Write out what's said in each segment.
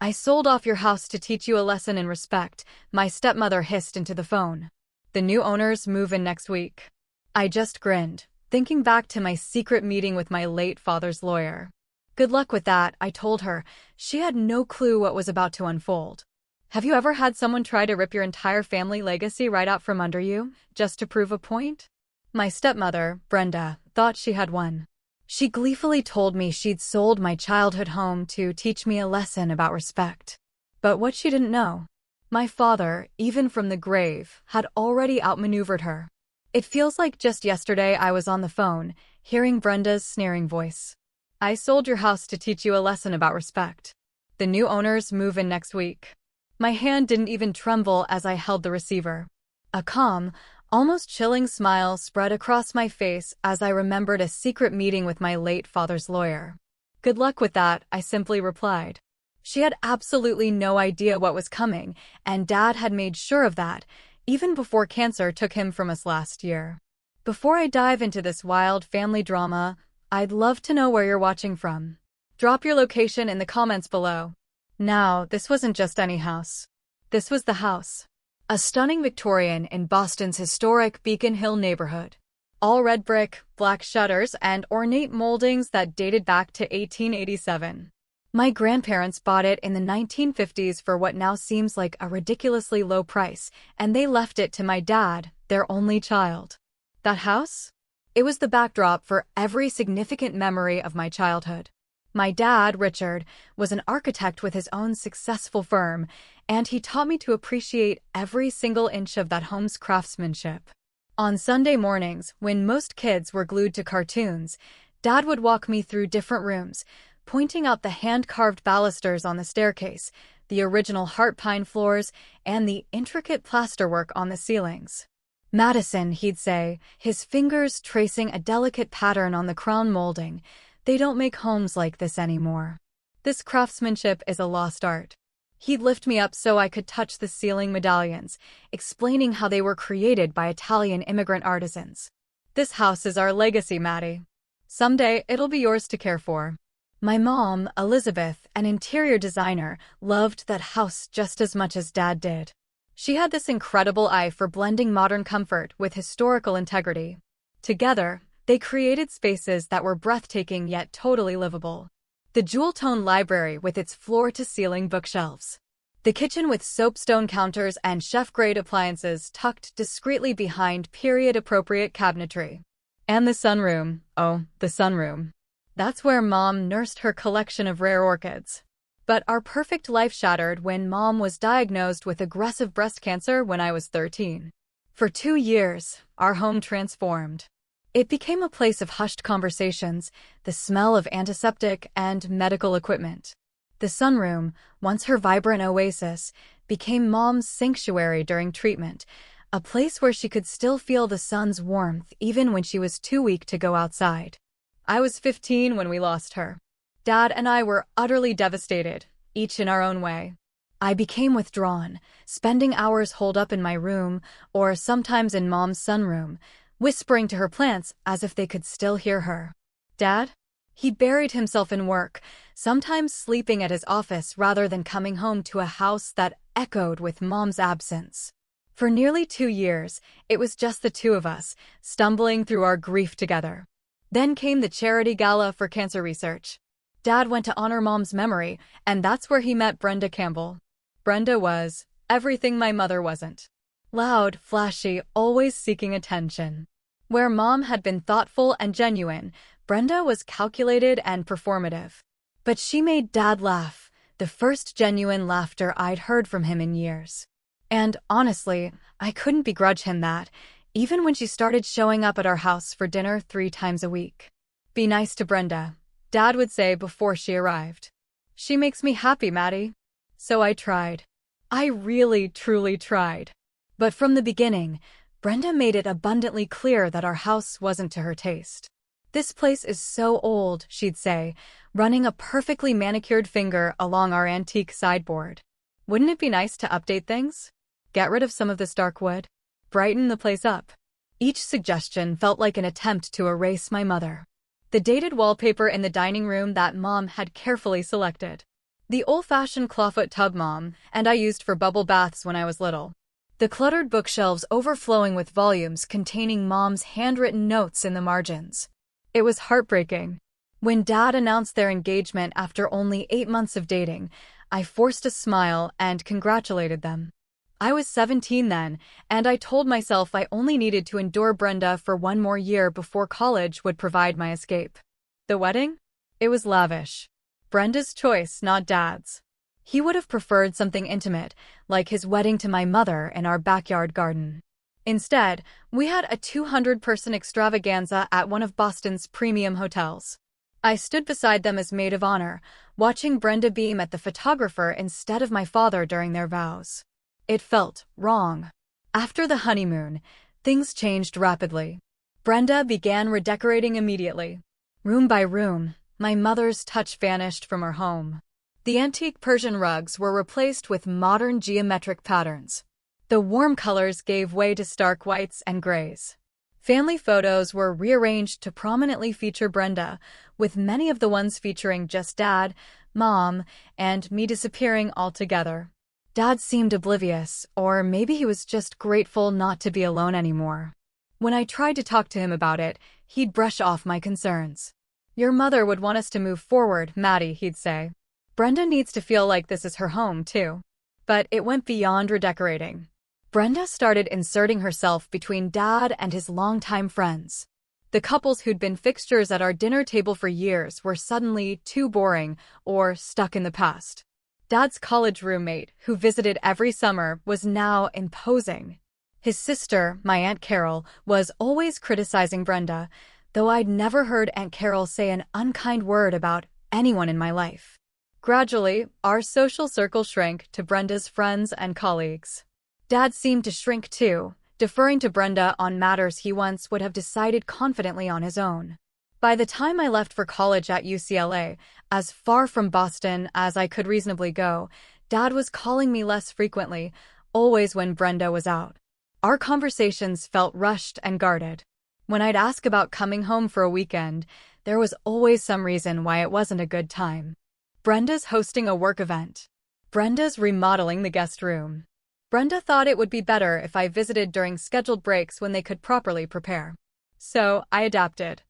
I sold off your house to teach you a lesson in respect, my stepmother hissed into the phone. The new owners move in next week. I just grinned, thinking back to my secret meeting with my late father's lawyer. Good luck with that, I told her. She had no clue what was about to unfold. Have you ever had someone try to rip your entire family legacy right out from under you, just to prove a point? My stepmother, Brenda, thought she had won. She gleefully told me she'd sold my childhood home to teach me a lesson about respect. But what she didn't know, my father, even from the grave, had already outmaneuvered her. It feels like just yesterday I was on the phone, hearing Brenda's sneering voice. I sold your house to teach you a lesson about respect. The new owners move in next week. My hand didn't even tremble as I held the receiver. A calm, almost chilling smile spread across my face as I remembered a secret meeting with my late father's lawyer. Good luck with that, I simply replied. She had absolutely no idea what was coming, and Dad had made sure of that, even before cancer took him from us last year. Before I dive into this wild family drama, I'd love to know where you're watching from. Drop your location in the comments below. Now, this wasn't just any house. This was the house. A stunning Victorian in Boston's historic Beacon Hill neighborhood. All red brick, black shutters, and ornate moldings that dated back to 1887. My grandparents bought it in the 1950s for what now seems like a ridiculously low price, and they left it to my dad, their only child. That house? It was the backdrop for every significant memory of my childhood. My dad, Richard, was an architect with his own successful firm, and he taught me to appreciate every single inch of that home's craftsmanship. On Sunday mornings, when most kids were glued to cartoons, Dad would walk me through different rooms, pointing out the hand-carved balusters on the staircase, the original heart pine floors, and the intricate plasterwork on the ceilings. Madison, he'd say, his fingers tracing a delicate pattern on the crown molding. They don't make homes like this anymore. This craftsmanship is a lost art. He'd lift me up so I could touch the ceiling medallions, explaining how they were created by Italian immigrant artisans. This house is our legacy, Maddie. Someday, it'll be yours to care for. My mom, Elizabeth, an interior designer, loved that house just as much as Dad did. She had this incredible eye for blending modern comfort with historical integrity. Together, they created spaces that were breathtaking yet totally livable. The jewel-tone library with its floor-to-ceiling bookshelves. The kitchen with soapstone counters and chef-grade appliances tucked discreetly behind period-appropriate cabinetry. And the sunroom. Oh, the sunroom. That's where Mom nursed her collection of rare orchids. But our perfect life shattered when Mom was diagnosed with aggressive breast cancer when I was 13. For 2 years, our home transformed. It became a place of hushed conversations, the smell of antiseptic and medical equipment. The sunroom, once her vibrant oasis, became Mom's sanctuary during treatment, a place where she could still feel the sun's warmth even when she was too weak to go outside. I was 15 when we lost her. Dad and I were utterly devastated, each in our own way. I became withdrawn, spending hours holed up in my room, or sometimes in Mom's sunroom, whispering to her plants as if they could still hear her. Dad? He buried himself in work, sometimes sleeping at his office rather than coming home to a house that echoed with Mom's absence. For nearly 2 years, it was just the two of us, stumbling through our grief together. Then came the charity gala for cancer research. Dad went to honor Mom's memory, and that's where he met Brenda Campbell. Brenda was everything my mother wasn't. Loud, flashy, always seeking attention. Where Mom had been thoughtful and genuine, Brenda was calculated and performative. But she made Dad laugh, the first genuine laughter I'd heard from him in years. And honestly, I couldn't begrudge him that, even when she started showing up at our house for dinner 3 times a week. Be nice to Brenda, Dad would say before she arrived. She makes me happy, Maddie. So I tried. I really, truly tried. But from the beginning, Brenda made it abundantly clear that our house wasn't to her taste. This place is so old, she'd say, running a perfectly manicured finger along our antique sideboard. Wouldn't it be nice to update things? Get rid of some of this dark wood? Brighten the place up? Each suggestion felt like an attempt to erase my mother. The dated wallpaper in the dining room that Mom had carefully selected. The old-fashioned clawfoot tub Mom and I used for bubble baths when I was little. The cluttered bookshelves overflowing with volumes containing Mom's handwritten notes in the margins. It was heartbreaking. When Dad announced their engagement after only 8 months of dating, I forced a smile and congratulated them. I was 17 then, and I told myself I only needed to endure Brenda for 1 more year before college would provide my escape. The wedding? It was lavish. Brenda's choice, not Dad's. He would have preferred something intimate, like his wedding to my mother in our backyard garden. Instead, we had a 200-person extravaganza at one of Boston's premium hotels. I stood beside them as maid of honor, watching Brenda beam at the photographer instead of my father during their vows. It felt wrong. After the honeymoon, things changed rapidly. Brenda began redecorating immediately. Room by room, my mother's touch vanished from her home. The antique Persian rugs were replaced with modern geometric patterns. The warm colors gave way to stark whites and grays. Family photos were rearranged to prominently feature Brenda, with many of the ones featuring just Dad, Mom, and me disappearing altogether. Dad seemed oblivious, or maybe he was just grateful not to be alone anymore. When I tried to talk to him about it, he'd brush off my concerns. "Your mother would want us to move forward, Maddie," he'd say. "Brenda needs to feel like this is her home, too." But it went beyond redecorating. Brenda started inserting herself between Dad and his longtime friends. The couples who'd been fixtures at our dinner table for years were suddenly too boring or stuck in the past. Dad's college roommate, who visited every summer, was now imposing. His sister, my Aunt Carol, was always criticizing Brenda, though I'd never heard Aunt Carol say an unkind word about anyone in my life. Gradually, our social circle shrank to Brenda's friends and colleagues. Dad seemed to shrink too, deferring to Brenda on matters he once would have decided confidently on his own. By the time I left for college at UCLA, as far from Boston as I could reasonably go, Dad was calling me less frequently, always when Brenda was out. Our conversations felt rushed and guarded. When I'd ask about coming home for a weekend, there was always some reason why it wasn't a good time. Brenda's hosting a work event. Brenda's remodeling the guest room. Brenda thought it would be better if I visited during scheduled breaks when they could properly prepare. So I adapted.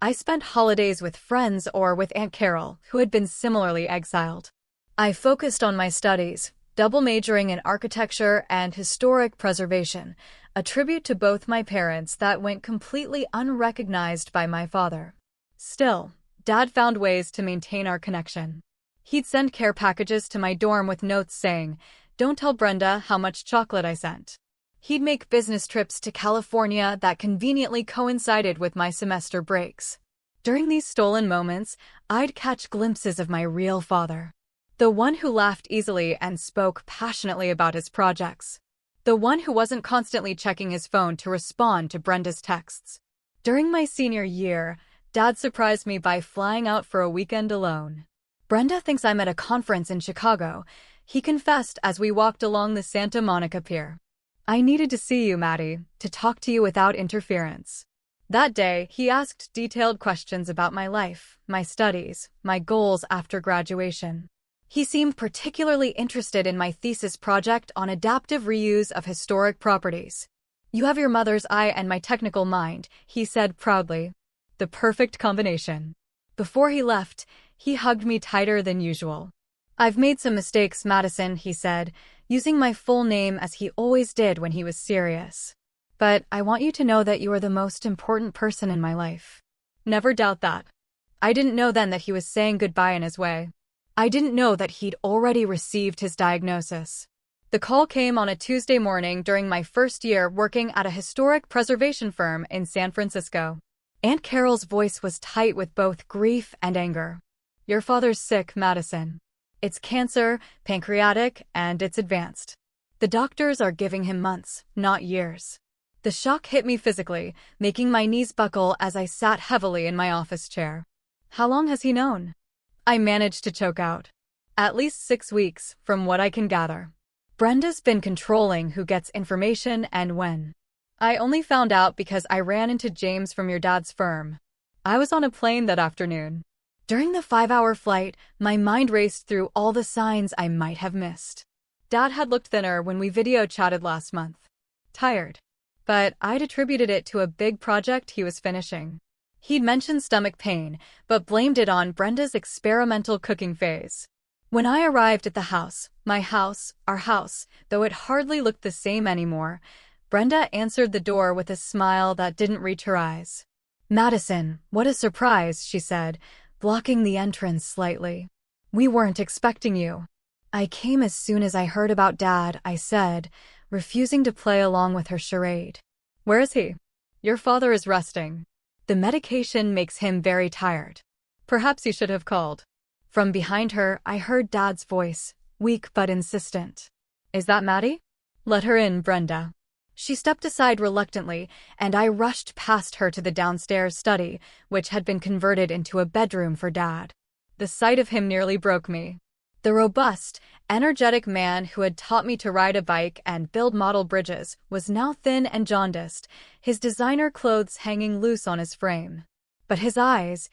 I spent holidays with friends or with Aunt Carol, who had been similarly exiled. I focused on my studies, double majoring in architecture and historic preservation, a tribute to both my parents that went completely unrecognized by my father. Still, Dad found ways to maintain our connection. He'd send care packages to my dorm with notes saying, "Don't tell Brenda how much chocolate I sent." He'd make business trips to California that conveniently coincided with my semester breaks. During these stolen moments, I'd catch glimpses of my real father. The one who laughed easily and spoke passionately about his projects. The one who wasn't constantly checking his phone to respond to Brenda's texts. During my senior year, Dad surprised me by flying out for a weekend alone. "Brenda thinks I'm at a conference in Chicago," he confessed as we walked along the Santa Monica Pier. "I needed to see you, Maddie, to talk to you without interference." That day, he asked detailed questions about my life, my studies, my goals after graduation. He seemed particularly interested in my thesis project on adaptive reuse of historic properties. "You have your mother's eye and my technical mind," he said proudly. The perfect combination. Before he left, he hugged me tighter than usual. "I've made some mistakes, Madison," he said, using my full name as he always did when he was serious. "But I want you to know that you are the most important person in my life." Never doubt that. I didn't know then that he was saying goodbye in his way. I didn't know that he'd already received his diagnosis. The call came on a Tuesday morning during my first year working at a historic preservation firm in San Francisco. Aunt Carol's voice was tight with both grief and anger. "Your father's sick, Madison. It's cancer, pancreatic, and it's advanced. The doctors are giving him months, not years." The shock hit me physically, making my knees buckle as I sat heavily in my office chair. "How long has he known?" I managed to choke out. "At least 6 weeks, from what I can gather. Brenda's been controlling who gets information and when. I only found out because I ran into James from your dad's firm. I was on a plane that afternoon." During the 5-hour flight, my mind raced through all the signs I might have missed. Dad had looked thinner when we video chatted last month. Tired. But I'd attributed it to a big project he was finishing. He'd mentioned stomach pain, but blamed it on Brenda's experimental cooking phase. When I arrived at the house, my house, our house, though it hardly looked the same anymore, Brenda answered the door with a smile that didn't reach her eyes. "Madison, what a surprise," she said, blocking the entrance slightly. "We weren't expecting you." "I came as soon as I heard about Dad," I said, refusing to play along with her charade. "Where is he?" "Your father is resting. The medication makes him very tired. Perhaps you should have called." From behind her, I heard Dad's voice, weak but insistent. "Is that Maddie?" "Let her in, Brenda." She stepped aside reluctantly, and I rushed past her to the downstairs study, which had been converted into a bedroom for Dad. The sight of him nearly broke me. The robust, energetic man who had taught me to ride a bike and build model bridges was now thin and jaundiced, his designer clothes hanging loose on his frame. But his eyes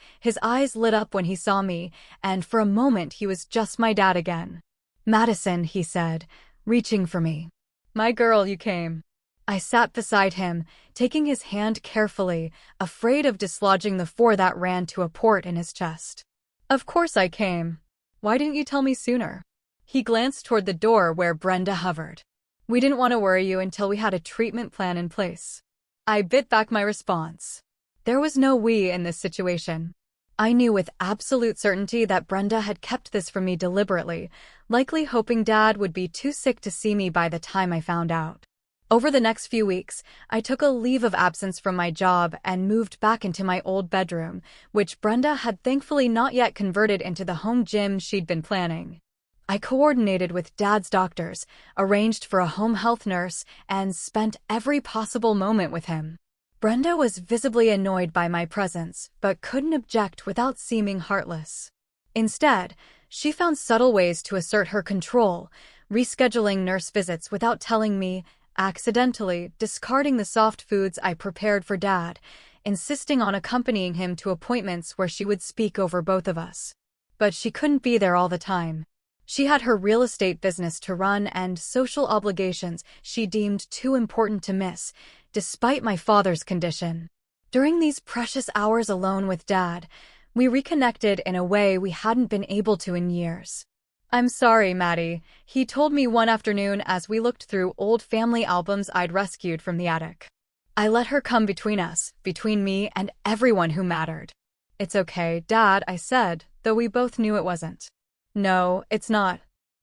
lit up when he saw me, and for a moment he was just my dad again. "Madison," he said, reaching for me. "My girl, you came." I sat beside him, taking his hand carefully, afraid of dislodging the four that ran to a port in his chest. "Of course I came. Why didn't you tell me sooner?" He glanced toward the door where Brenda hovered. "We didn't want to worry you until we had a treatment plan in place." I bit back my response. There was no we in this situation. I knew with absolute certainty that Brenda had kept this from me deliberately, likely hoping Dad would be too sick to see me by the time I found out. Over the next few weeks, I took a leave of absence from my job and moved back into my old bedroom, which Brenda had thankfully not yet converted into the home gym she'd been planning. I coordinated with Dad's doctors, arranged for a home health nurse, and spent every possible moment with him. Brenda was visibly annoyed by my presence, but couldn't object without seeming heartless. Instead, she found subtle ways to assert her control, rescheduling nurse visits without telling me, accidentally discarding the soft foods I prepared for Dad, insisting on accompanying him to appointments where she would speak over both of us. But she couldn't be there all the time. She had her real estate business to run and social obligations she deemed too important to miss, despite my father's condition. During these precious hours alone with Dad, we reconnected in a way we hadn't been able to in years. "I'm sorry, Maddie," he told me one afternoon as we looked through old family albums I'd rescued from the attic. "I let her come between us, between me and everyone who mattered." "It's okay, Dad," I said, though we both knew it wasn't. "No, it's not.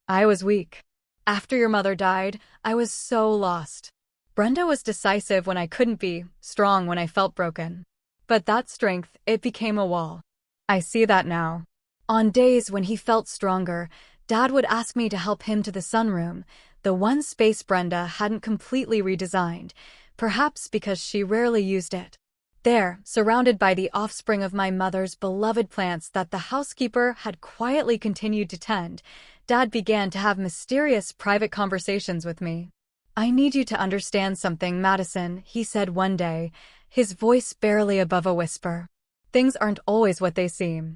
I was weak. After your mother died, I was so lost. Brenda was decisive when I couldn't be, strong when I felt broken. But that strength, it became a wall. I see that now." On days when he felt stronger, Dad would ask me to help him to the sunroom, the one space Brenda hadn't completely redesigned, perhaps because she rarely used it. There, surrounded by the offspring of my mother's beloved plants that the housekeeper had quietly continued to tend, Dad began to have mysterious private conversations with me. "I need you to understand something, Madison," he said one day, his voice barely above a whisper. "Things aren't always what they seem.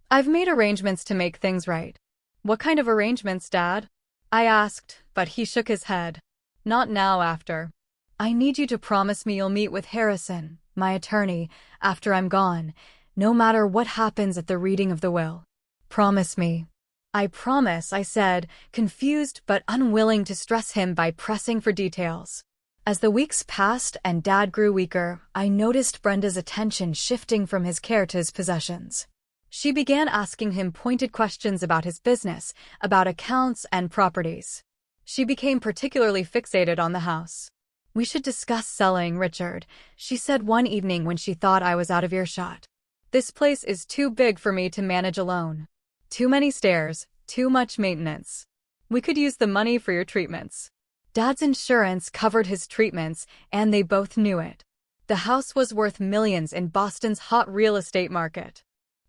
I've made arrangements to make things right." "What kind of arrangements, Dad?" I asked, but he shook his head. "Not now, after. I need you to promise me you'll meet with Harrison, my attorney, after I'm gone, no matter what happens at the reading of the will. Promise me." "I promise," I said, confused but unwilling to stress him by pressing for details. As the weeks passed and Dad grew weaker, I noticed Brenda's attention shifting from his care to his possessions. She began asking him pointed questions about his business, about accounts and properties. She became particularly fixated on the house. "We should discuss selling, Richard," she said one evening when she thought I was out of earshot. "This place is too big for me to manage alone. Too many stairs, too much maintenance. We could use the money for your treatments." Dad's insurance covered his treatments, and they both knew it. The house was worth millions in Boston's hot real estate market.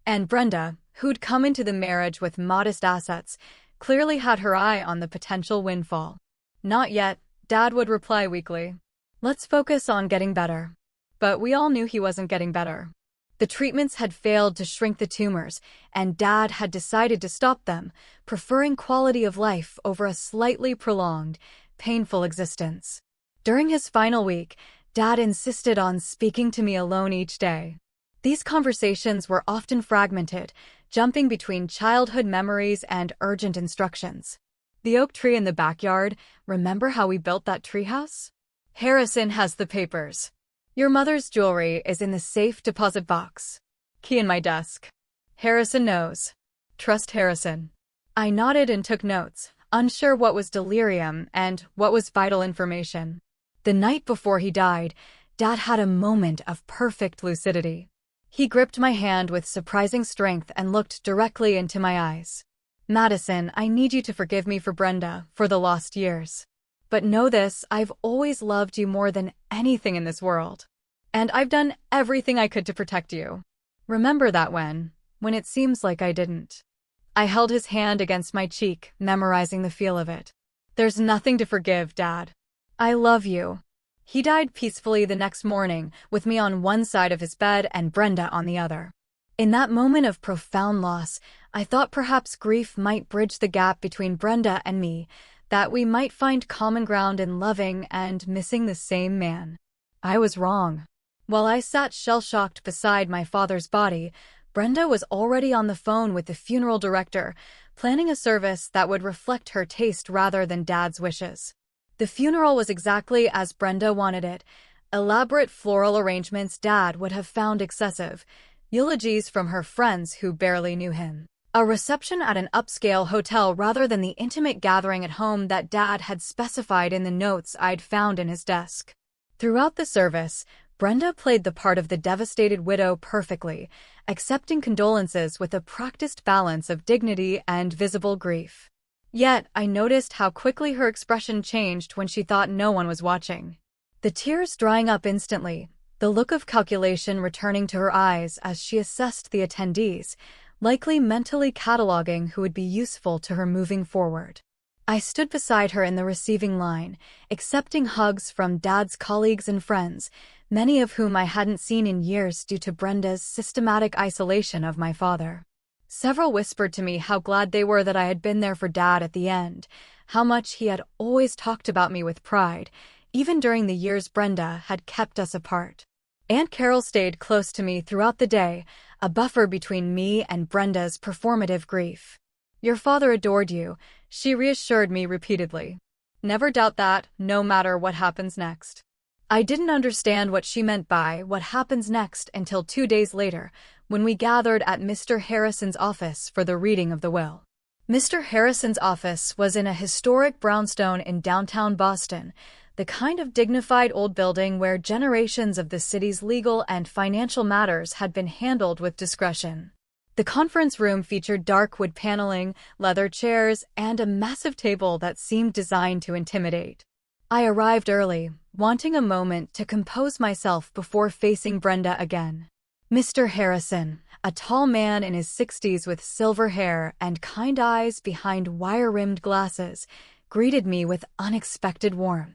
And Brenda, who'd come into the marriage with modest assets, clearly had her eye on the potential windfall. "Not yet," Dad would reply weakly. "Let's focus on getting better." But we all knew he wasn't getting better. The treatments had failed to shrink the tumors, and Dad had decided to stop them, preferring quality of life over a slightly prolonged, painful existence. During his final week, Dad insisted on speaking to me alone each day. These conversations were often fragmented, jumping between childhood memories and urgent instructions. The oak tree in the backyard, remember how we built that treehouse? Harrison has the papers. Your mother's jewelry is in the safe deposit box. Key in my desk. Harrison knows. Trust Harrison. I nodded and took notes, unsure what was delirium and what was vital information. The night before he died, Dad had a moment of perfect lucidity. He gripped my hand with surprising strength and looked directly into my eyes. Madison, I need you to forgive me for Brenda, for the lost years. But know this, I've always loved you more than anything in this world. And I've done everything I could to protect you. Remember that when it seems like I didn't. I held his hand against my cheek, memorizing the feel of it. There's nothing to forgive, Dad. I love you. He died peacefully the next morning, with me on one side of his bed and Brenda on the other. In that moment of profound loss, I thought perhaps grief might bridge the gap between Brenda and me, that we might find common ground in loving and missing the same man. I was wrong. While I sat shell-shocked beside my father's body, Brenda was already on the phone with the funeral director, planning a service that would reflect her taste rather than Dad's wishes. The funeral was exactly as Brenda wanted it. Elaborate floral arrangements Dad would have found excessive, eulogies from her friends who barely knew him. A reception at an upscale hotel rather than the intimate gathering at home that Dad had specified in the notes I'd found in his desk. Throughout the service, Brenda played the part of the devastated widow perfectly, accepting condolences with a practiced balance of dignity and visible grief. Yet, I noticed how quickly her expression changed when she thought no one was watching. The tears drying up instantly, the look of calculation returning to her eyes as she assessed the attendees, likely mentally cataloging who would be useful to her moving forward. I stood beside her in the receiving line, accepting hugs from Dad's colleagues and friends, many of whom I hadn't seen in years due to Brenda's systematic isolation of my father. Several whispered to me how glad they were that I had been there for Dad at the end, how much he had always talked about me with pride, even during the years Brenda had kept us apart. Aunt Carol stayed close to me throughout the day, a buffer between me and Brenda's performative grief. Your father adored you, she reassured me repeatedly. Never doubt that, no matter what happens next. I didn't understand what she meant by what happens next until 2 days later, when we gathered at Mr. Harrison's office for the reading of the will. Mr. Harrison's office was in a historic brownstone in downtown Boston, the kind of dignified old building where generations of the city's legal and financial matters had been handled with discretion. The conference room featured dark wood paneling, leather chairs, and a massive table that seemed designed to intimidate. I arrived early, wanting a moment to compose myself before facing Brenda again. Mr. Harrison, a tall man in his 60s with silver hair and kind eyes behind wire-rimmed glasses, greeted me with unexpected warmth.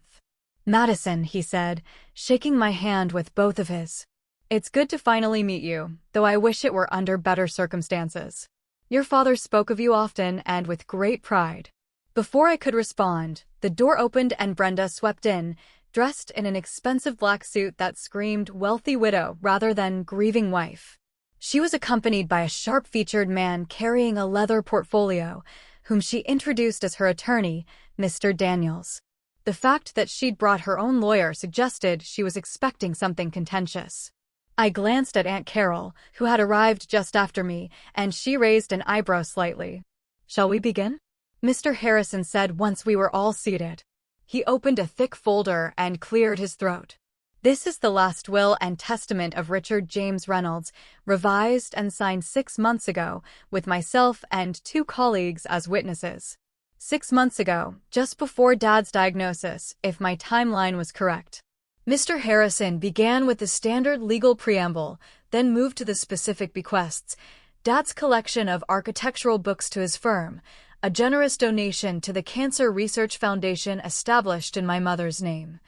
Madison, he said, shaking my hand with both of his. It's good to finally meet you, though I wish it were under better circumstances. Your father spoke of you often and with great pride. Before I could respond, the door opened and Brenda swept in, dressed in an expensive black suit that screamed wealthy widow rather than grieving wife. She was accompanied by a sharp-featured man carrying a leather portfolio, whom she introduced as her attorney, Mr. Daniels. The fact that she'd brought her own lawyer suggested she was expecting something contentious. I glanced at Aunt Carol, who had arrived just after me, and she raised an eyebrow slightly. Shall we begin? Mr. Harrison said once we were all seated. He opened a thick folder and cleared his throat. This is the last will and testament of Richard James Reynolds, revised and signed 6 months ago, with myself and 2 colleagues as witnesses. 6 months ago, just before Dad's diagnosis, if my timeline was correct. Mr. Harrison began with the standard legal preamble, then moved to the specific bequests. Dad's collection of architectural books to his firm, a generous donation to the Cancer Research Foundation established in my mother's name.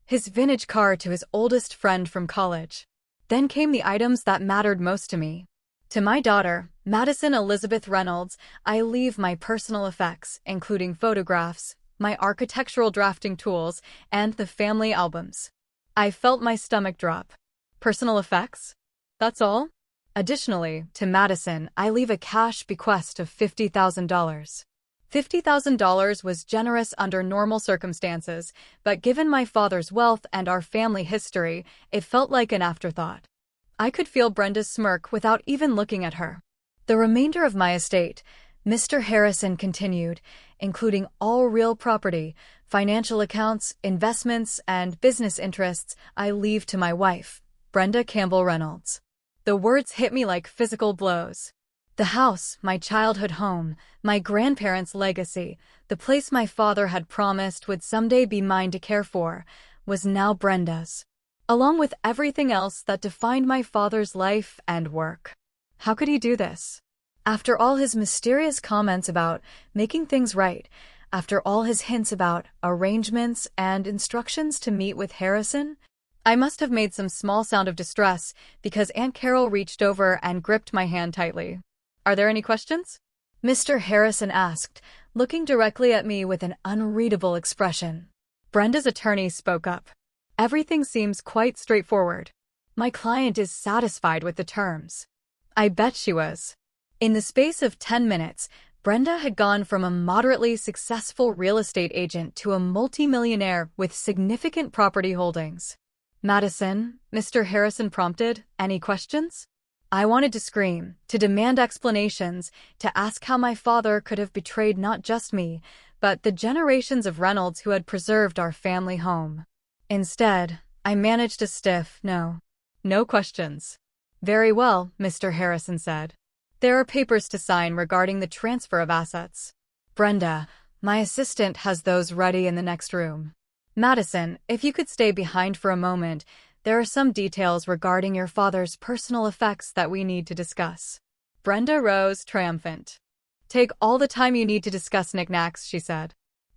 His vintage car to his oldest friend from college. Then came the items that mattered most to me. To my daughter, Madison Elizabeth Reynolds, I leave my personal effects, including photographs, my architectural drafting tools, and the family albums. I felt my stomach drop. Personal effects? That's all? Additionally, to Madison, I leave a cash bequest of $50,000. $50,000 was generous under normal circumstances, but given my father's wealth and our family history, it felt like an afterthought. I could feel Brenda's smirk without even looking at her. The remainder of my estate, Mr. Harrison continued, including all real property, financial accounts, investments, and business interests, I leave to my wife, Brenda Campbell Reynolds. The words hit me like physical blows. The house, my childhood home, my grandparents' legacy, the place my father had promised would someday be mine to care for, was now Brenda's, along with everything else that defined my father's life and work. How could he do this? After all his mysterious comments about making things right, after all his hints about arrangements and instructions to meet with Harrison, I must have made some small sound of distress because Aunt Carol reached over and gripped my hand tightly. Are there any questions? Mr. Harrison asked, looking directly at me with an unreadable expression. Brenda's attorney spoke up. Everything seems quite straightforward. My client is satisfied with the terms. I bet she was. In the space of 10 minutes, Brenda had gone from a moderately successful real estate agent to a multimillionaire with significant property holdings. Madison, Mr. Harrison prompted, any questions? I wanted to scream, to demand explanations, to ask how my father could have betrayed not just me, but the generations of Reynolds who had preserved our family home. Instead, I managed a stiff no. No questions. Very well, Mr. Harrison said. There are papers to sign regarding the transfer of assets. Brenda, my assistant, has those ready in the next room. Madison, if you could stay behind for a moment, there are some details regarding your father's personal effects that we need to discuss. Brenda rose, triumphant. Take all the time you need to discuss knickknacks, she said.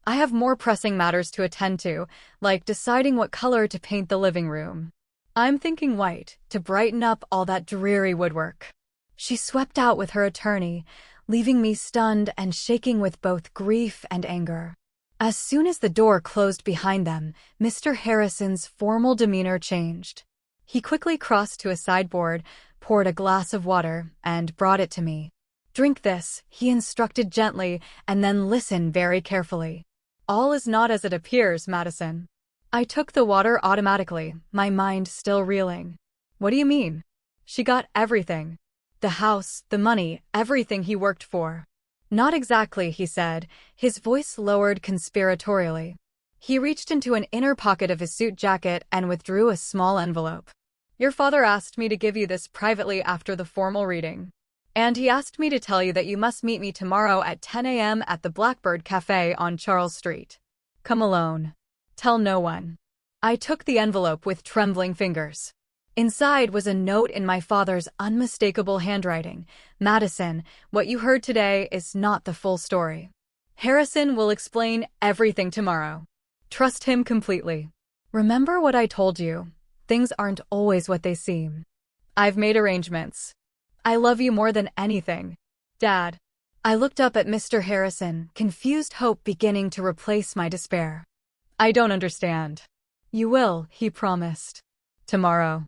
I have more pressing matters to attend to, like deciding what color to paint the living room. I'm thinking white, to brighten up all that dreary woodwork. She swept out with her attorney, leaving me stunned and shaking with both grief and anger. As soon as the door closed behind them, Mr. Harrison's formal demeanor changed. He quickly crossed to a sideboard, poured a glass of water, and brought it to me. Drink this, he instructed gently, and then listen very carefully. All is not as it appears, Madison. I took the water automatically, my mind still reeling. What do you mean? She got everything. The house, the money, everything he worked for. Not exactly, he said, his voice lowered conspiratorially. He reached into an inner pocket of his suit jacket and withdrew a small envelope. Your father asked me to give you this privately after the formal reading. And he asked me to tell you that you must meet me tomorrow at 10 a.m. at the Blackbird Cafe on Charles Street. Come alone. Tell no one. I took the envelope with trembling fingers. Inside was a note in my father's unmistakable handwriting. Madison, what you heard today is not the full story. Harrison will explain everything tomorrow. Trust him completely. Remember what I told you. Things aren't always what they seem. I've made arrangements. I love you more than anything. Dad. I looked up at Mr. Harrison, confused hope beginning to replace my despair. I don't understand. You will, he promised. Tomorrow.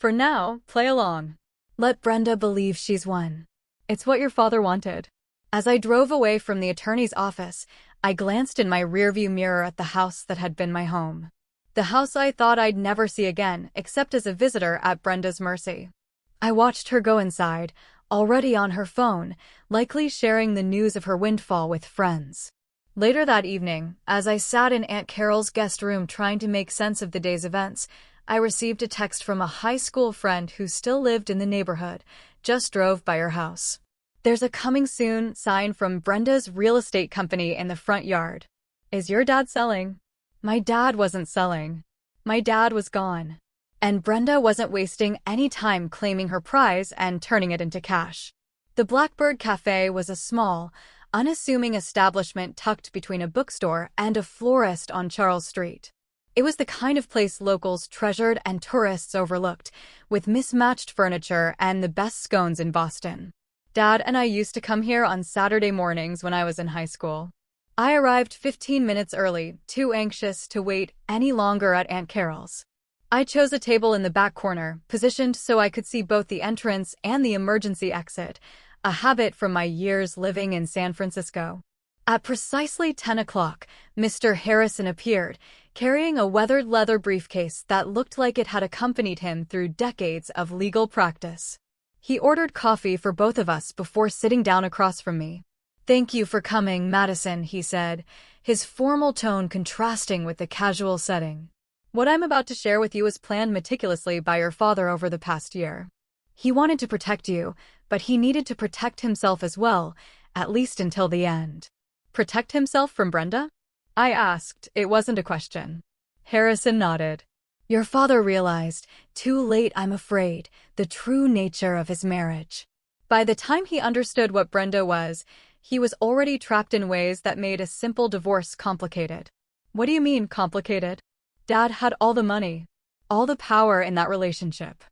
For now, play along. Let Brenda believe she's won. It's what your father wanted. As I drove away from the attorney's office, I glanced in my rearview mirror at the house that had been my home. The house I thought I'd never see again, except as a visitor at Brenda's mercy. I watched her go inside, already on her phone, likely sharing the news of her windfall with friends. Later that evening, as I sat in Aunt Carol's guest room trying to make sense of the day's events, I received a text from a high school friend who still lived in the neighborhood, just drove by her house. There's a coming soon sign from Brenda's real estate company in the front yard. Is your dad selling? My dad wasn't selling. My dad was gone. And Brenda wasn't wasting any time claiming her prize and turning it into cash. The Blackbird Cafe was a small, unassuming establishment tucked between a bookstore and a florist on Charles Street. It was the kind of place locals treasured and tourists overlooked, with mismatched furniture and the best scones in Boston. Dad and I used to come here on Saturday mornings when I was in high school. I arrived 15 minutes early, too anxious to wait any longer at Aunt Carol's. I chose a table in the back corner, positioned so I could see both the entrance and the emergency exit, a habit from my years living in San Francisco. At precisely 10 o'clock, Mr. Harrison appeared, carrying a weathered leather briefcase that looked like it had accompanied him through decades of legal practice. He ordered coffee for both of us before sitting down across from me. "Thank you for coming, Madison," he said, his formal tone contrasting with the casual setting. "What I'm about to share with you was planned meticulously by your father over the past year. He wanted to protect you, but he needed to protect himself as well, at least until the end." "Protect himself from Brenda?" I asked. It wasn't a question. Harrison nodded. "Your father realized, too late I'm afraid, the true nature of his marriage. By the time he understood what Brenda was, he was already trapped in ways that made a simple divorce complicated." "What do you mean, complicated?" "Dad had all the money, all the power in that relationship."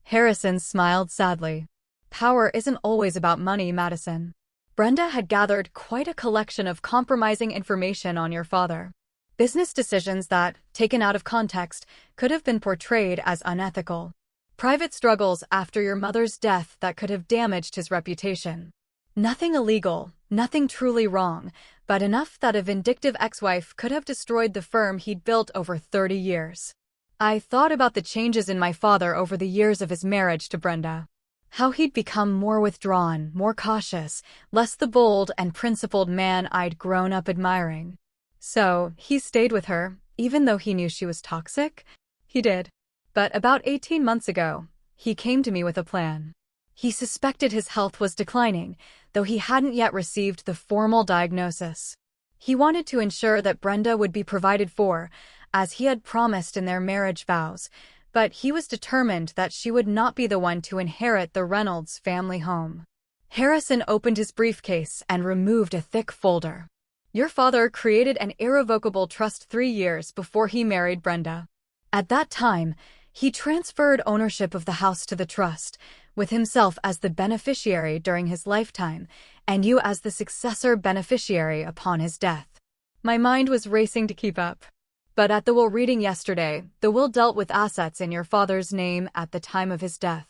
Harrison smiled sadly. "Power isn't always about money, Madison. Brenda had gathered quite a collection of compromising information on your father. Business decisions that, taken out of context, could have been portrayed as unethical. Private struggles after your mother's death that could have damaged his reputation. Nothing illegal, nothing truly wrong, but enough that a vindictive ex-wife could have destroyed the firm he'd built over 30 years. I thought about the changes in my father over the years of his marriage to Brenda. How he'd become more withdrawn, more cautious, less the bold and principled man I'd grown up admiring. So, he stayed with her, even though he knew she was toxic? He did. But about 18 months ago, he came to me with a plan. He suspected his health was declining, though he hadn't yet received the formal diagnosis. He wanted to ensure that Brenda would be provided for, as he had promised in their marriage vows, but he was determined that she would not be the one to inherit the Reynolds family home. Harrison opened his briefcase and removed a thick folder. "Your father created an irrevocable trust 3 years before he married Brenda. At that time, he transferred ownership of the house to the trust, with himself as the beneficiary during his lifetime, and you as the successor beneficiary upon his death." My mind was racing to keep up. "But at the will reading yesterday, the will dealt with assets in your father's name at the time of his death.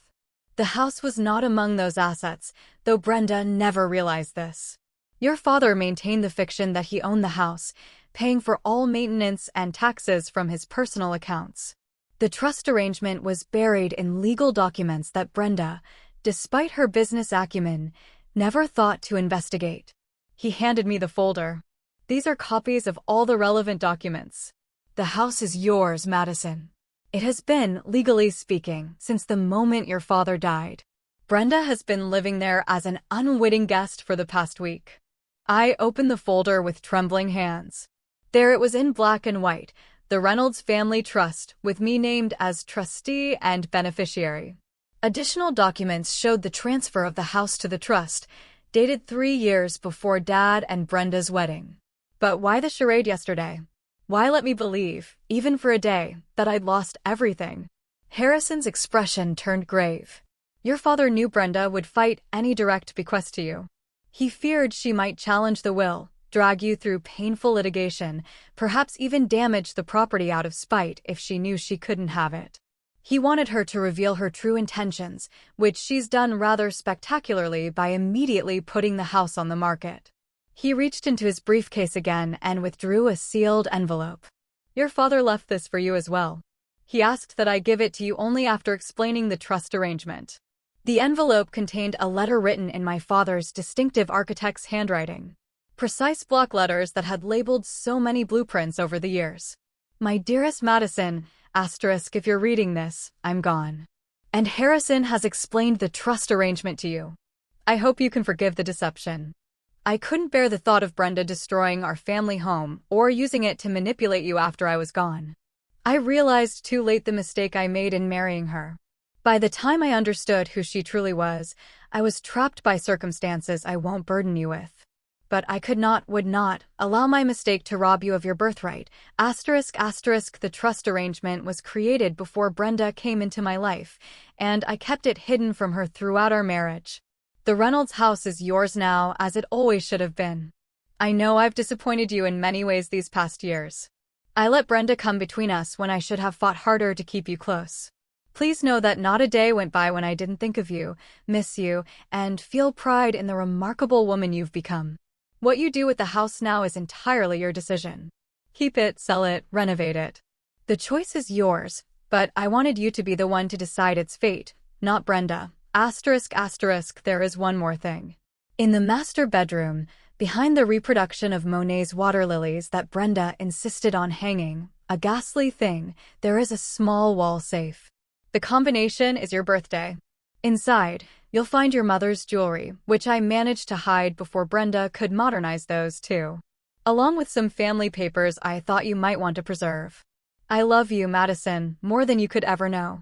The house was not among those assets, though Brenda never realized this. Your father maintained the fiction that he owned the house, paying for all maintenance and taxes from his personal accounts. The trust arrangement was buried in legal documents that Brenda, despite her business acumen, never thought to investigate." He handed me the folder. "These are copies of all the relevant documents. The house is yours, Madison. It has been, legally speaking, since the moment your father died. Brenda has been living there as an unwitting guest for the past week." I opened the folder with trembling hands. There it was in black and white, the Reynolds Family Trust, with me named as trustee and beneficiary. Additional documents showed the transfer of the house to the trust, dated 3 years before Dad and Brenda's wedding. But why the charade yesterday? Why let me believe, even for a day, that I'd lost everything? Harrison's expression turned grave. "Your father knew Brenda would fight any direct bequest to you. He feared she might challenge the will, drag you through painful litigation, perhaps even damage the property out of spite if she knew she couldn't have it. He wanted her to reveal her true intentions, which she's done rather spectacularly by immediately putting the house on the market." He reached into his briefcase again and withdrew a sealed envelope. "Your father left this for you as well. He asked that I give it to you only after explaining the trust arrangement." The envelope contained a letter written in my father's distinctive architect's handwriting. Precise block letters that had labeled so many blueprints over the years. "My dearest Madison, asterisk if you're reading this, I'm gone. And Harrison has explained the trust arrangement to you. I hope you can forgive the deception. I couldn't bear the thought of Brenda destroying our family home or using it to manipulate you after I was gone. I realized too late the mistake I made in marrying her. By the time I understood who she truly was, I was trapped by circumstances I won't burden you with. but I would not, allow my mistake to rob you of your birthright. Asterisk, asterisk, the trust arrangement was created before Brenda came into my life, and I kept it hidden from her throughout our marriage. The Reynolds house is yours now, as it always should have been. I know I've disappointed you in many ways these past years. I let Brenda come between us when I should have fought harder to keep you close. Please know that not a day went by when I didn't think of you, miss you, and feel pride in the remarkable woman you've become. What you do with the house now is entirely your decision. Keep it, sell it, renovate it. The choice is yours, but I wanted you to be the one to decide its fate, not Brenda. Asterisk, asterisk, there is one more thing. In the master bedroom, behind the reproduction of Monet's water lilies that Brenda insisted on hanging, a ghastly thing, there is a small wall safe. The combination is your birthday. Inside, you'll find your mother's jewelry, which I managed to hide before Brenda could modernize those too, along with some family papers I thought you might want to preserve. I love you, Madison, more than you could ever know.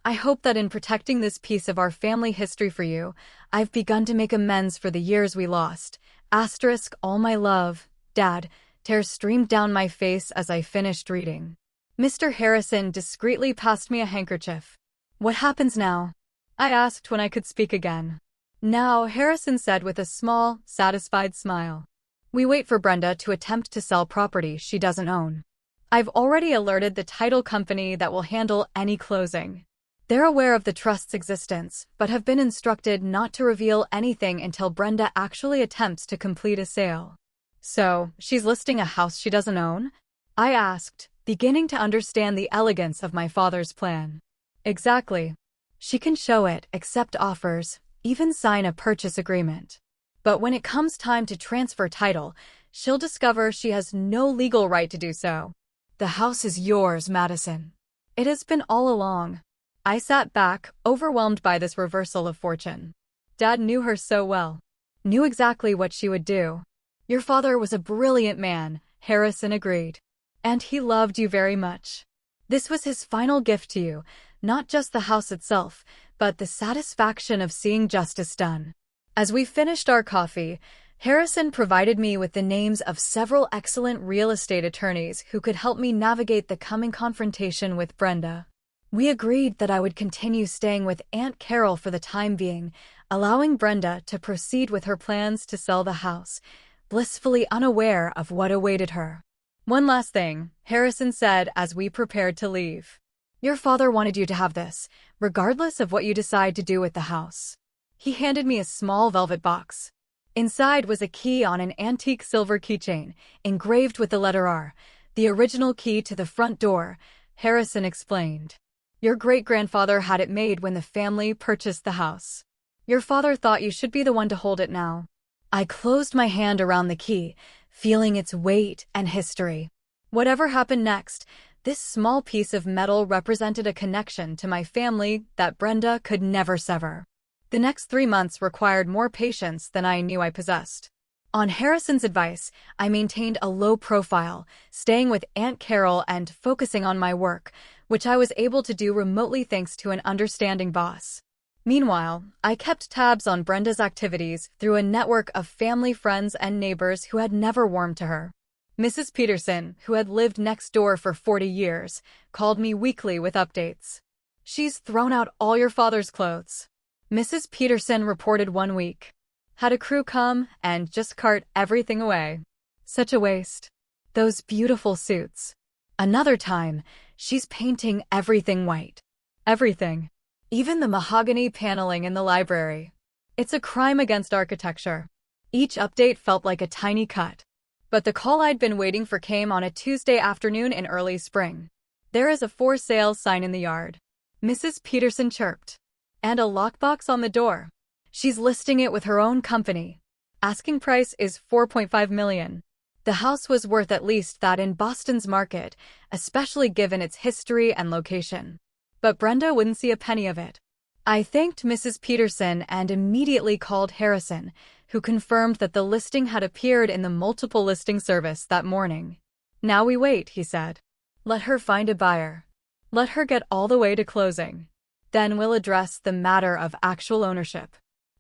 I hope that in protecting this piece of our family history for you, I've begun to make amends for the years we lost. Asterisk, all my love, Dad. Tears streamed down my face as I finished reading. Mr. Harrison discreetly passed me a handkerchief. What happens now? I asked when I could speak again. Now, Harrison said with a small, satisfied smile. We wait for Brenda to attempt to sell property she doesn't own. I've already alerted the title company that will handle any closing. They're aware of the trust's existence, but have been instructed not to reveal anything until Brenda actually attempts to complete a sale. So, she's listing a house she doesn't own? I asked, beginning to understand the elegance of my father's plan. Exactly. She can show it, accept offers, even sign a purchase agreement. But when it comes time to transfer title, she'll discover she has no legal right to do so. The house is yours, Madison. It has been all along. I sat back, overwhelmed by this reversal of fortune. Dad knew her so well. Knew exactly what she would do. Your father was a brilliant man, Harrison agreed. And he loved you very much. This was his final gift to you, not just the house itself, but the satisfaction of seeing justice done. As we finished our coffee, Harrison provided me with the names of several excellent real estate attorneys who could help me navigate the coming confrontation with Brenda. We agreed that I would continue staying with Aunt Carol for the time being, allowing Brenda to proceed with her plans to sell the house, blissfully unaware of what awaited her. One last thing, Harrison said as we prepared to leave. Your father wanted you to have this, regardless of what you decide to do with the house. He handed me a small velvet box. Inside was a key on an antique silver keychain, engraved with the letter R, the original key to the front door, Harrison explained. Your great-grandfather had it made when the family purchased the house. Your father thought you should be the one to hold it now. I closed my hand around the key, feeling its weight and history. Whatever happened next, this small piece of metal represented a connection to my family that Brenda could never sever. The next 3 months required more patience than I knew I possessed. On Harrison's advice, I maintained a low profile, staying with Aunt Carol and focusing on my work, which I was able to do remotely thanks to an understanding boss. Meanwhile, I kept tabs on Brenda's activities through a network of family friends and neighbors who had never warmed to her. Mrs. Peterson, who had lived next door for 40 years, called me weekly with updates. She's thrown out all your father's clothes. Mrs. Peterson reported one week. Had a crew come and just cart everything away. Such a waste. Those beautiful suits. Another time, she's painting everything white. Everything. Even the mahogany paneling in the library. It's a crime against architecture. Each update felt like a tiny cut. But the call I'd been waiting for came on a Tuesday afternoon in early spring. There is a for sale sign in the yard. Mrs. Peterson chirped. And a lockbox on the door. She's listing it with her own company. Asking price is $4.5 million. The house was worth at least that in Boston's market, especially given its history and location. But Brenda wouldn't see a penny of it. I thanked Mrs. Peterson and immediately called Harrison, who confirmed that the listing had appeared in the multiple listing service that morning. Now we wait, he said. Let her find a buyer. Let her get all the way to closing. Then we'll address the matter of actual ownership.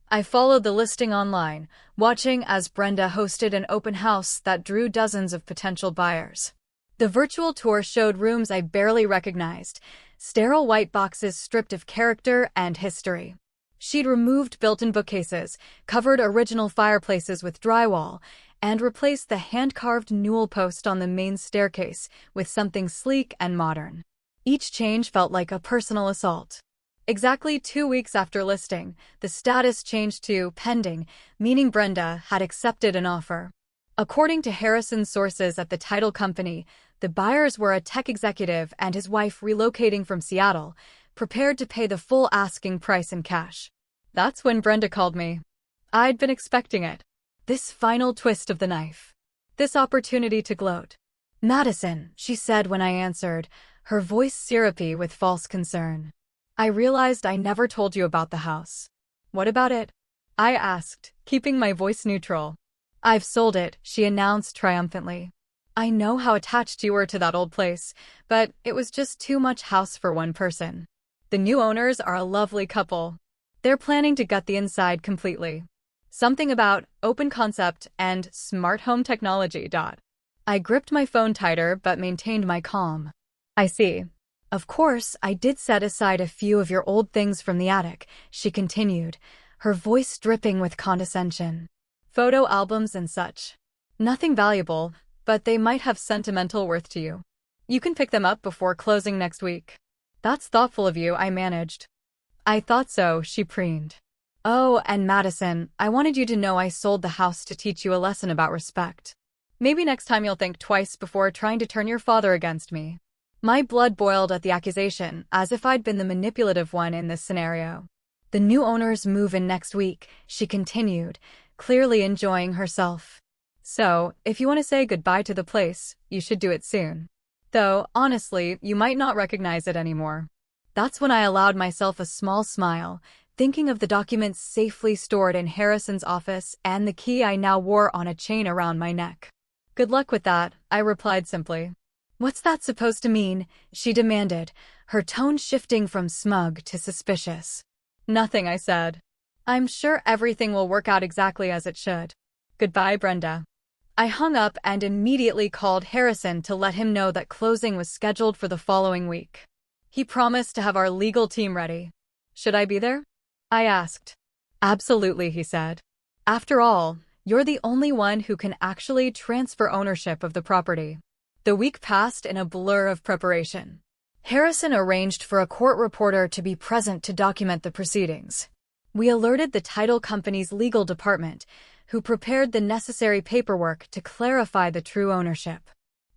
I followed the listing online, watching as Brenda hosted an open house that drew dozens of potential buyers. The virtual tour showed rooms I barely recognized, sterile white boxes stripped of character and history. She'd removed built-in bookcases, covered original fireplaces with drywall, and replaced the hand-carved newel post on the main staircase with something sleek and modern. Each change felt like a personal assault. Exactly 2 weeks after listing, the status changed to pending, meaning Brenda had accepted an offer. According to Harrison's sources at the title company, the buyers were a tech executive and his wife relocating from Seattle, prepared to pay the full asking price in cash. That's when Brenda called me. I'd been expecting it. This final twist of the knife. This opportunity to gloat. "Madison," she said when I answered, her voice syrupy with false concern. "I realized I never told you about the house." "What about it?" I asked, keeping my voice neutral. "I've sold it," she announced triumphantly. "I know how attached you were to that old place, but it was just too much house for one person. The new owners are a lovely couple. They're planning to gut the inside completely. Something about open concept and smart home technology. I gripped my phone tighter but maintained my calm. "I see. Of course, I did set aside a few of your old things from the attic," she continued, her voice dripping with condescension. "Photo albums and such. Nothing valuable, but they might have sentimental worth to you. You can pick them up before closing next week." "That's thoughtful of you," I managed. "I thought so," she preened. "Oh, and Madison, I wanted you to know I sold the house to teach you a lesson about respect. Maybe next time you'll think twice before trying to turn your father against me." My blood boiled at the accusation, as if I'd been the manipulative one in this scenario. "The new owners move in next week," she continued, clearly enjoying herself. "So, if you want to say goodbye to the place, you should do it soon. Though, honestly, you might not recognize it anymore." That's when I allowed myself a small smile, thinking of the documents safely stored in Harrison's office and the key I now wore on a chain around my neck. "Good luck with that," I replied simply. "What's that supposed to mean?" she demanded, her tone shifting from smug to suspicious. "Nothing," I said. "I'm sure everything will work out exactly as it should. Goodbye, Brenda." I hung up and immediately called Harrison to let him know that closing was scheduled for the following week. He promised to have our legal team ready. "Should I be there?" I asked. "Absolutely," he said. "After all, you're the only one who can actually transfer ownership of the property." The week passed in a blur of preparation. Harrison arranged for a court reporter to be present to document the proceedings. We alerted the title company's legal department, who prepared the necessary paperwork to clarify the true ownership.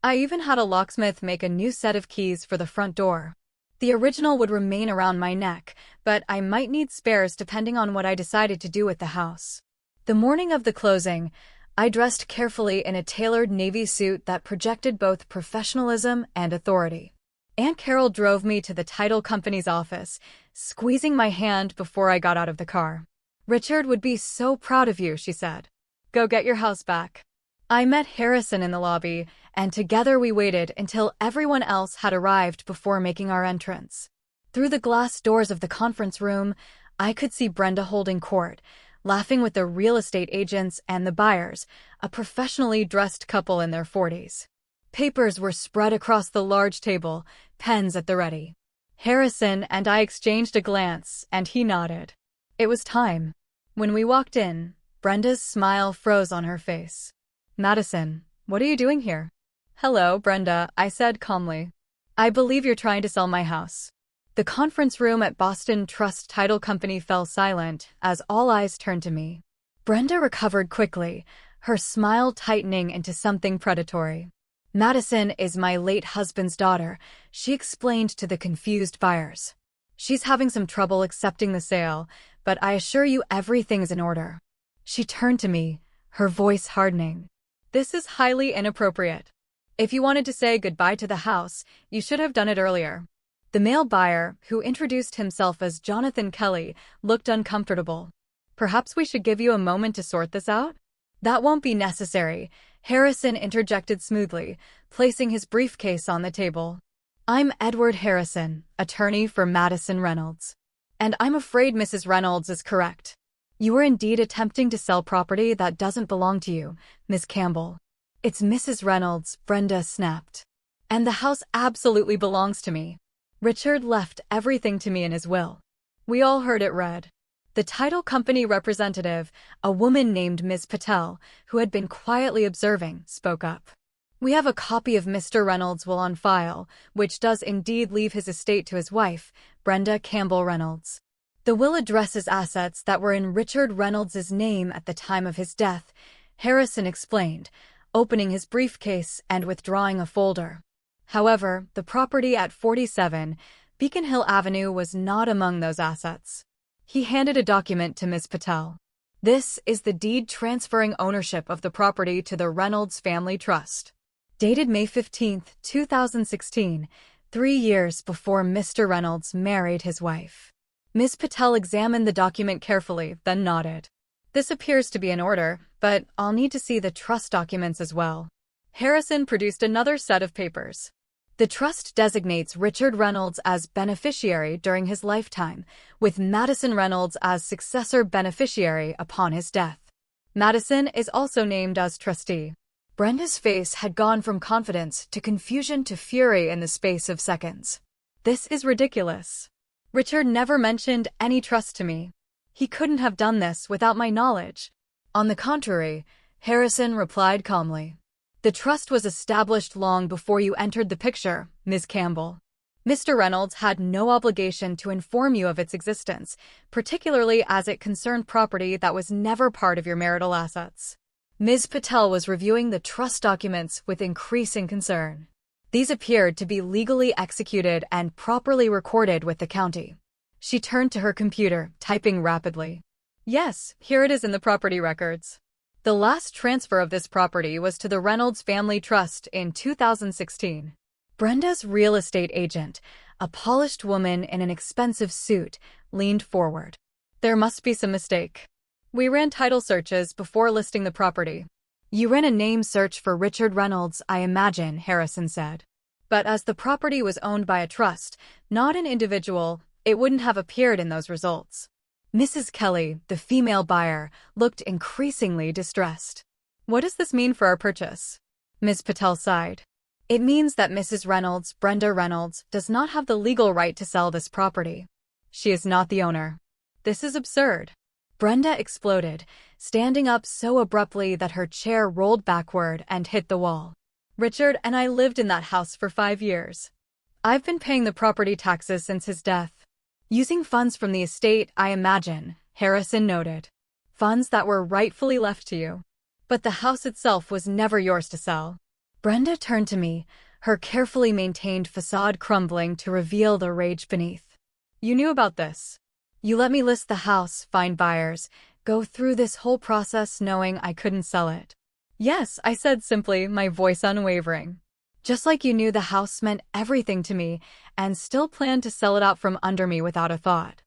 I even had a locksmith make a new set of keys for the front door. The original would remain around my neck, but I might need spares depending on what I decided to do with the house. The morning of the closing, I dressed carefully in a tailored navy suit that projected both professionalism and authority. Aunt Carol drove me to the title company's office, squeezing my hand before I got out of the car. "Richard would be so proud of you," she said. "Go get your house back." I met Harrison in the lobby, and together we waited until everyone else had arrived before making our entrance. Through the glass doors of the conference room, I could see Brenda holding court, laughing with the real estate agents and the buyers, a professionally dressed couple in their 40s. Papers were spread across the large table, pens at the ready. Harrison and I exchanged a glance, and he nodded. It was time. When we walked in, Brenda's smile froze on her face. "Madison, what are you doing here?" "Hello, Brenda," I said calmly. "I believe you're trying to sell my house." The conference room at Boston Trust Title Company fell silent as all eyes turned to me. Brenda recovered quickly, her smile tightening into something predatory. "Madison is my late husband's daughter," she explained to the confused buyers. "She's having some trouble accepting the sale, but I assure you everything's in order." She turned to me, her voice hardening. "This is highly inappropriate. If you wanted to say goodbye to the house, you should have done it earlier." The male buyer, who introduced himself as Jonathan Kelly, looked uncomfortable. "Perhaps we should give you a moment to sort this out?" "That won't be necessary," Harrison interjected smoothly, placing his briefcase on the table. "I'm Edward Harrison, attorney for Madison Reynolds. And I'm afraid Mrs. Reynolds is correct. You are indeed attempting to sell property that doesn't belong to you, Miss Campbell. It's Mrs. Reynolds, Brenda snapped. And the house absolutely belongs to me. Richard left everything to me in his will. We all heard it read. The title company representative, a woman named Ms. Patel, who had been quietly observing, spoke up. We have a copy of Mr. Reynolds' will on file, which does indeed leave his estate to his wife, Brenda Campbell Reynolds. The will addresses assets that were in Richard Reynolds' name at the time of his death, Harrison explained, opening his briefcase and withdrawing a folder. However, the property at 47 Beacon Hill Avenue was not among those assets. He handed a document to Ms. Patel. This is the deed transferring ownership of the property to the Reynolds Family Trust. Dated May 15, 2016, 3 years before Mr. Reynolds married his wife. Ms. Patel examined the document carefully, then nodded. This appears to be in order, but I'll need to see the trust documents as well. Harrison produced another set of papers. The trust designates Richard Reynolds as beneficiary during his lifetime, with Madison Reynolds as successor beneficiary upon his death. Madison is also named as trustee. Brenda's face had gone from confidence to confusion to fury in the space of seconds. This is ridiculous. Richard never mentioned any trust to me. He couldn't have done this without my knowledge. On the contrary, Harrison replied calmly. The trust was established long before you entered the picture, Ms. Campbell. Mr. Reynolds had no obligation to inform you of its existence, particularly as it concerned property that was never part of your marital assets. Ms. Patel was reviewing the trust documents with increasing concern. These appeared to be legally executed and properly recorded with the county. She turned to her computer, typing rapidly. Yes, here it is in the property records. The last transfer of this property was to the Reynolds Family Trust in 2016. Brenda's real estate agent, a polished woman in an expensive suit, leaned forward. There must be some mistake. We ran title searches before listing the property. You ran a name search for Richard Reynolds, I imagine, Harrison said. But as the property was owned by a trust, not an individual, it wouldn't have appeared in those results. Mrs. Kelly, the female buyer, looked increasingly distressed. What does this mean for our purchase? Ms. Patel sighed. It means that Mrs. Reynolds, Brenda Reynolds, does not have the legal right to sell this property. She is not the owner. This is absurd. Brenda exploded, standing up so abruptly that her chair rolled backward and hit the wall. Richard and I lived in that house for 5 years. I've been paying the property taxes since his death. Using funds from the estate, I imagine, Harrison noted. Funds that were rightfully left to you. But the house itself was never yours to sell. Brenda turned to me, her carefully maintained facade crumbling to reveal the rage beneath. You knew about this. You let me list the house, find buyers, go through this whole process knowing I couldn't sell it. Yes, I said simply, my voice unwavering. Just like you knew the house meant everything to me and still planned to sell it out from under me without a thought.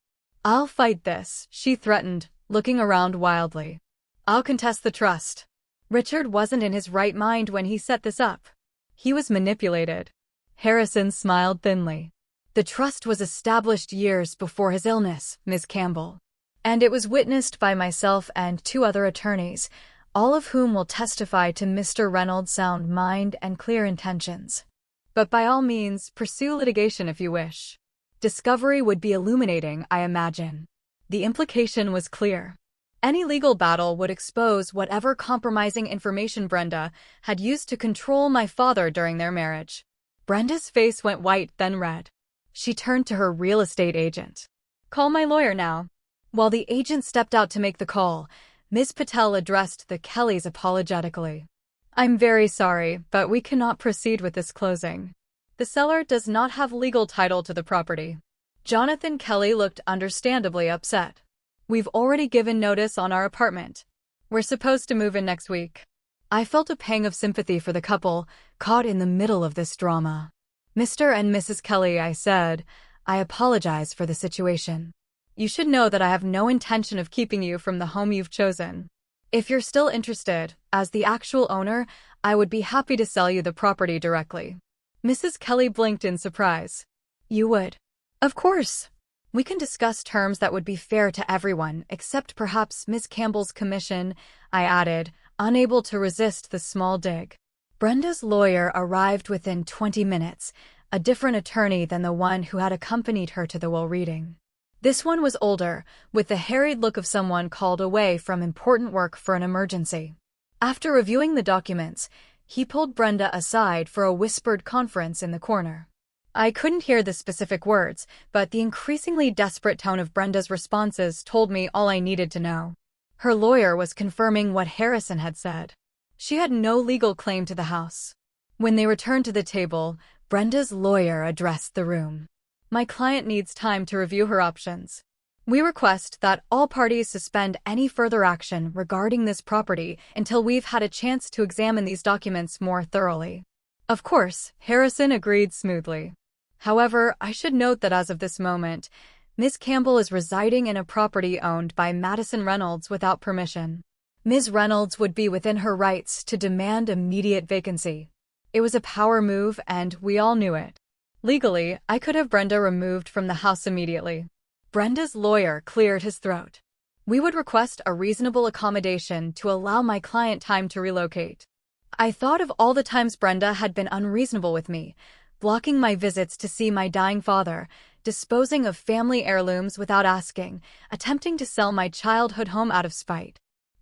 I'll fight this, she threatened, looking around wildly. I'll contest the trust. Richard wasn't in his right mind when he set this up. He was manipulated. Harrison smiled thinly. The trust was established years before his illness, Ms. Campbell. And it was witnessed by myself and 2 other attorneys, all of whom will testify to Mr. Reynolds' sound mind and clear intentions. But by all means, pursue litigation if you wish. Discovery would be illuminating, I imagine. The implication was clear. Any legal battle would expose whatever compromising information Brenda had used to control my father during their marriage. Brenda's face went white, then red. She turned to her real estate agent. Call my lawyer now. While the agent stepped out to make the call, Ms. Patel addressed the Kellys apologetically. I'm very sorry, but we cannot proceed with this closing. The seller does not have legal title to the property. Jonathan Kelly looked understandably upset. We've already given notice on our apartment. We're supposed to move in next week. I felt a pang of sympathy for the couple, caught in the middle of this drama. Mr. and Mrs. Kelly, I said, I apologize for the situation. You should know that I have no intention of keeping you from the home you've chosen. If you're still interested, as the actual owner, I would be happy to sell you the property directly. Mrs. Kelly blinked in surprise. You would? Of course. We can discuss terms that would be fair to everyone, except perhaps Miss Campbell's commission, I added, unable to resist the small dig. Brenda's lawyer arrived within 20 minutes, a different attorney than the one who had accompanied her to the will reading. This one was older, with the harried look of someone called away from important work for an emergency. After reviewing the documents, he pulled Brenda aside for a whispered conference in the corner. I couldn't hear the specific words, but the increasingly desperate tone of Brenda's responses told me all I needed to know. Her lawyer was confirming what Harrison had said. She had no legal claim to the house. When they returned to the table, Brenda's lawyer addressed the room. My client needs time to review her options. We request that all parties suspend any further action regarding this property until we've had a chance to examine these documents more thoroughly. Of course, Harrison agreed smoothly. However, I should note that as of this moment, Ms. Campbell is residing in a property owned by Madison Reynolds without permission. Ms. Reynolds would be within her rights to demand immediate vacancy. It was a power move, and we all knew it. Legally, I could have Brenda removed from the house immediately. Brenda's lawyer cleared his throat. We would request a reasonable accommodation to allow my client time to relocate. I thought of all the times Brenda had been unreasonable with me, blocking my visits to see my dying father, disposing of family heirlooms without asking, attempting to sell my childhood home out of spite.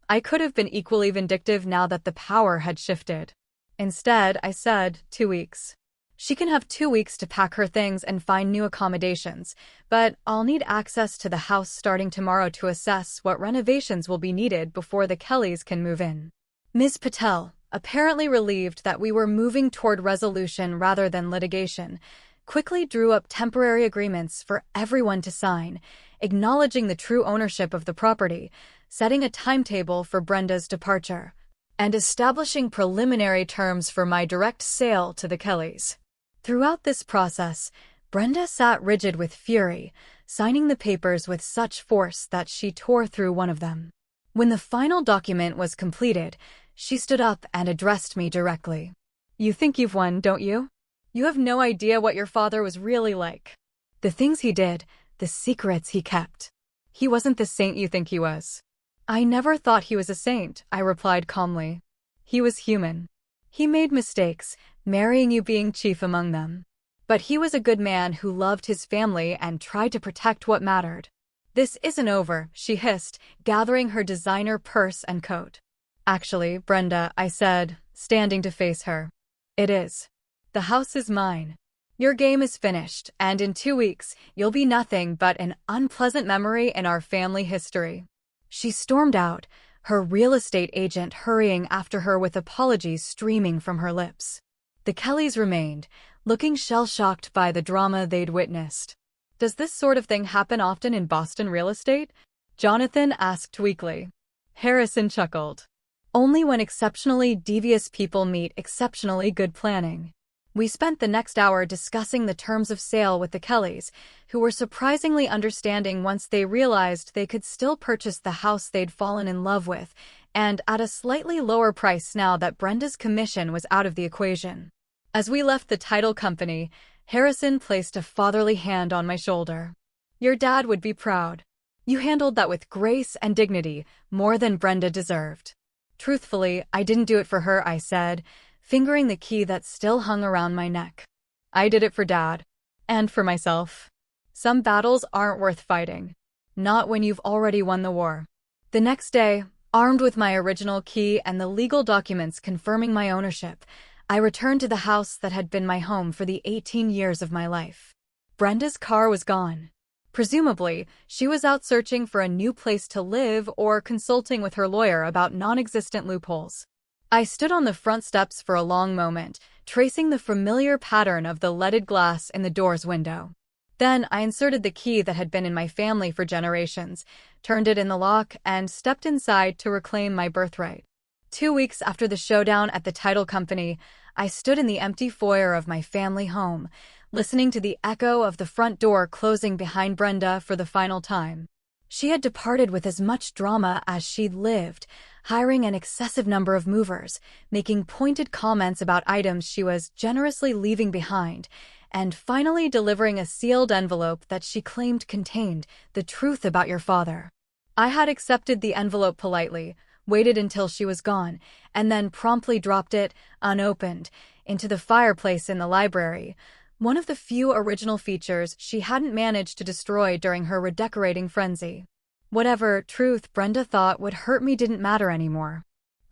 I could have been equally vindictive now that the power had shifted. Instead, I said, 2 weeks. She can have 2 weeks to pack her things and find new accommodations, but I'll need access to the house starting tomorrow to assess what renovations will be needed before the Kellys can move in. Ms. Patel, apparently relieved that we were moving toward resolution rather than litigation, quickly drew up temporary agreements for everyone to sign, acknowledging the true ownership of the property, setting a timetable for Brenda's departure, and establishing preliminary terms for my direct sale to the Kellys. Throughout this process, Brenda sat rigid with fury, signing the papers with such force that she tore through one of them. When the final document was completed, she stood up and addressed me directly. You think you've won, don't you? You have no idea what your father was really like. The things he did, the secrets he kept. He wasn't the saint you think he was. I never thought he was a saint, I replied calmly. He was human. He made mistakes, marrying you being chief among them. But he was a good man who loved his family and tried to protect what mattered. This isn't over, she hissed, gathering her designer purse and coat. Actually, Brenda, I said, standing to face her. It is. The house is mine. Your game is finished, and in 2 weeks, you'll be nothing but an unpleasant memory in our family history. She stormed out, her real estate agent hurrying after her with apologies streaming from her lips. The Kellys remained, looking shell-shocked by the drama they'd witnessed. Does this sort of thing happen often in Boston real estate? Jonathan asked weakly. Harrison chuckled. Only when exceptionally devious people meet exceptionally good planning. We spent the next hour discussing the terms of sale with the Kellys, who were surprisingly understanding once they realized they could still purchase the house they'd fallen in love with, and at a slightly lower price now that Brenda's commission was out of the equation. As we left the title company, Harrison placed a fatherly hand on my shoulder. Your dad would be proud. You handled that with grace and dignity, more than Brenda deserved. Truthfully, I didn't do it for her, I said, fingering the key that still hung around my neck. I did it for Dad. And for myself. Some battles aren't worth fighting. Not when you've already won the war. The next day, armed with my original key and the legal documents confirming my ownership, I returned to the house that had been my home for the 18 years of my life. Brenda's car was gone. Presumably, she was out searching for a new place to live or consulting with her lawyer about non-existent loopholes. I stood on the front steps for a long moment, tracing the familiar pattern of the leaded glass in the door's window. Then I inserted the key that had been in my family for generations, turned it in the lock, and stepped inside to reclaim my birthright. 2 weeks after the showdown at the title company, I stood in the empty foyer of my family home, listening to the echo of the front door closing behind Brenda for the final time. She had departed with as much drama as she'd lived, hiring an excessive number of movers, making pointed comments about items she was generously leaving behind, and finally delivering a sealed envelope that she claimed contained the truth about your father. I had accepted the envelope politely, waited until she was gone, and then promptly dropped it, unopened, into the fireplace in the library, one of the few original features she hadn't managed to destroy during her redecorating frenzy. Whatever truth Brenda thought would hurt me didn't matter anymore.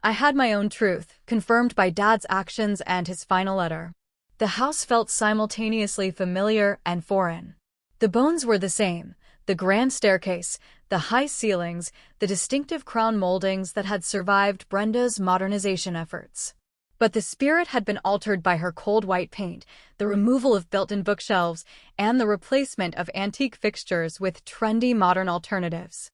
I had my own truth, confirmed by Dad's actions and his final letter. The house felt simultaneously familiar and foreign. The bones were the same: the grand staircase, the high ceilings, the distinctive crown moldings that had survived Brenda's modernization efforts. But the spirit had been altered by her cold white paint, the removal of built-in bookshelves, and the replacement of antique fixtures with trendy modern alternatives.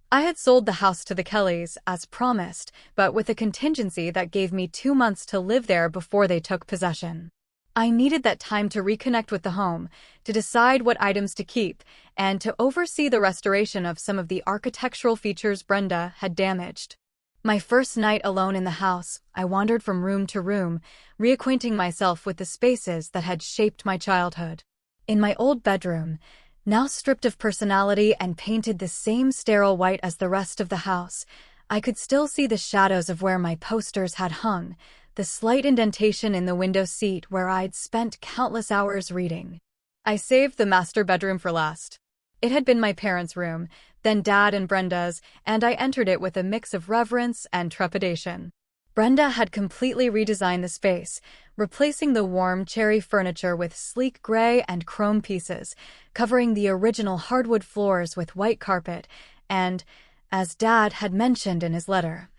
I had sold the house to the Kellys, as promised, but with a contingency that gave me 2 months to live there before they took possession. I needed that time to reconnect with the home, to decide what items to keep, and to oversee the restoration of some of the architectural features Brenda had damaged. My first night alone in the house, I wandered from room to room, reacquainting myself with the spaces that had shaped my childhood. In my old bedroom, now stripped of personality and painted the same sterile white as the rest of the house, I could still see the shadows of where my posters had hung, the slight indentation in the window seat where I'd spent countless hours reading. I saved the master bedroom for last. It had been my parents' room, then Dad and Brenda's, and I entered it with a mix of reverence and trepidation. Brenda had completely redesigned the space, replacing the warm cherry furniture with sleek gray and chrome pieces, covering the original hardwood floors with white carpet, and, as Dad had mentioned in his letter,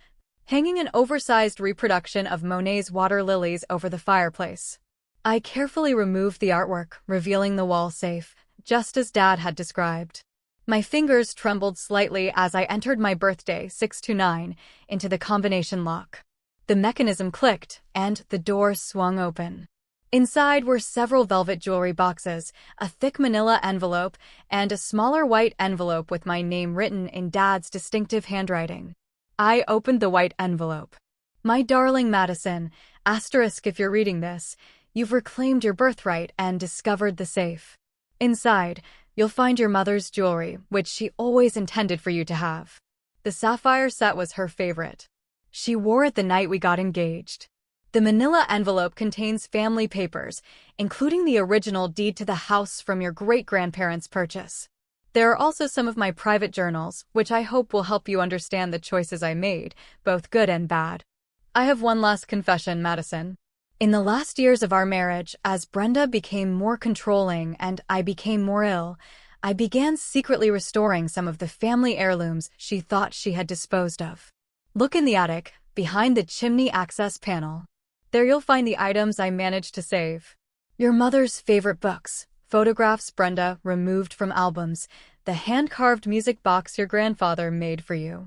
hanging an oversized reproduction of Monet's water lilies over the fireplace. I carefully removed the artwork, revealing the wall safe, just as Dad had described. My fingers trembled slightly as I entered my birthday, 629, into the combination lock. The mechanism clicked, and the door swung open. Inside were several velvet jewelry boxes, a thick manila envelope, and a smaller white envelope with my name written in Dad's distinctive handwriting. I opened the white envelope. "My darling Madison, asterisk if you're reading this, you've reclaimed your birthright and discovered the safe. Inside, you'll find your mother's jewelry, which she always intended for you to have. The sapphire set was her favorite. She wore it the night we got engaged." The manila envelope contains family papers, including the original deed to the house from your great-grandparents' purchase. There are also some of my private journals, which I hope will help you understand the choices I made, both good and bad. I have one last confession, Madison. In the last years of our marriage, as Brenda became more controlling and I became more ill, I began secretly restoring some of the family heirlooms she thought she had disposed of. Look in the attic, behind the chimney access panel. There you'll find the items I managed to save. Your mother's favorite books, photographs Brenda removed from albums, the hand-carved music box your grandfather made for you.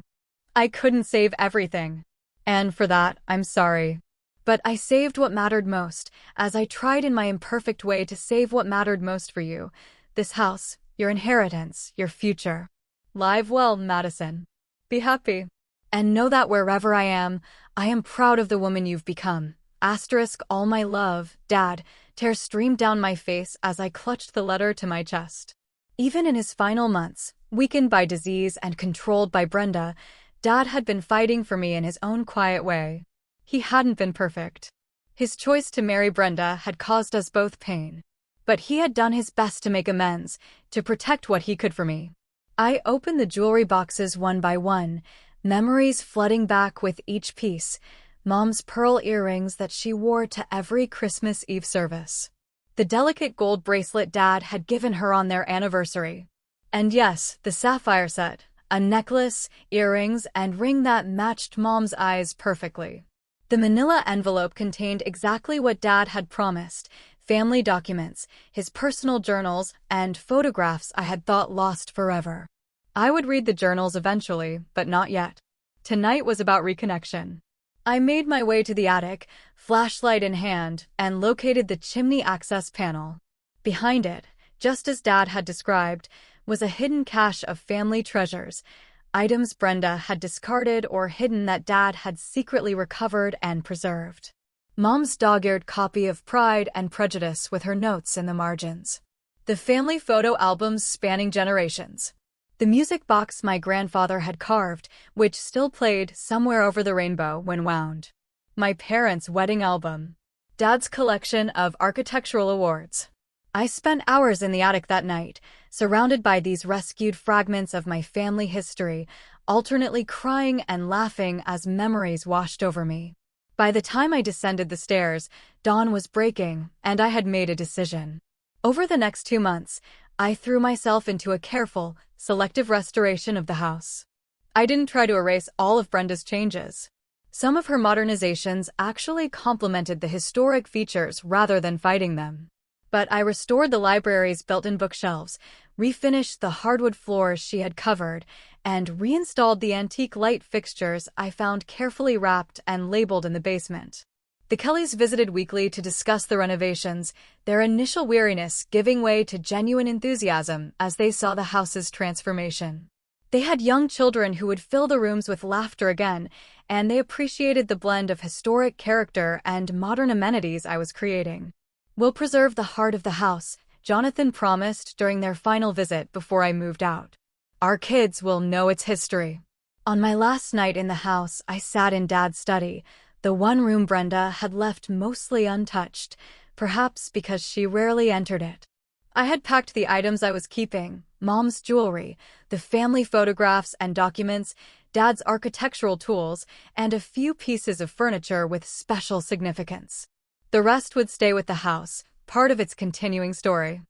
I couldn't save everything, and for that, I'm sorry. But I saved what mattered most, as I tried in my imperfect way to save what mattered most for you. This house, your inheritance, your future. Live well, Madison. Be happy. And know that wherever I am proud of the woman you've become. Asterisk all my love, Dad. Tears streamed down my face as I clutched the letter to my chest. Even in his final months, weakened by disease and controlled by Brenda, Dad had been fighting for me in his own quiet way. He hadn't been perfect. His choice to marry Brenda had caused us both pain. But he had done his best to make amends, to protect what he could for me. I opened the jewelry boxes one by one, memories flooding back with each piece. Mom's pearl earrings that she wore to every Christmas Eve service. The delicate gold bracelet Dad had given her on their anniversary. And yes, the sapphire set, a necklace, earrings, and ring that matched Mom's eyes perfectly. The manila envelope contained exactly what Dad had promised: family documents, his personal journals, and photographs I had thought lost forever. I would read the journals eventually, but not yet. Tonight was about reconnection. I made my way to the attic, flashlight in hand, and located the chimney access panel. Behind it, just as Dad had described, was a hidden cache of family treasures, items Brenda had discarded or hidden that Dad had secretly recovered and preserved. Mom's dog-eared copy of Pride and Prejudice with her notes in the margins. The family photo albums spanning generations. The music box my grandfather had carved, which still played Somewhere Over the Rainbow when wound. My parents' wedding album. Dad's collection of architectural awards. I spent hours in the attic that night, surrounded by these rescued fragments of my family history, alternately crying and laughing as memories washed over me. By the time I descended the stairs, dawn was breaking, and I had made a decision. Over the next 2 months, I threw myself into a careful, selective restoration of the house. I didn't try to erase all of Brenda's changes. Some of her modernizations actually complemented the historic features rather than fighting them. But I restored the library's built-in bookshelves, refinished the hardwood floors she had covered, and reinstalled the antique light fixtures I found carefully wrapped and labeled in the basement. The Kellys visited weekly to discuss the renovations, their initial weariness giving way to genuine enthusiasm as they saw the house's transformation. They had young children who would fill the rooms with laughter again, and they appreciated the blend of historic character and modern amenities I was creating. "We'll preserve the heart of the house," Jonathan promised during their final visit before I moved out. "Our kids will know its history." On my last night in the house, I sat in Dad's study, the one room Brenda had left mostly untouched, perhaps because she rarely entered it. I had packed the items I was keeping, Mom's jewelry, the family photographs and documents, Dad's architectural tools, and a few pieces of furniture with special significance. The rest would stay with the house, part of its continuing story.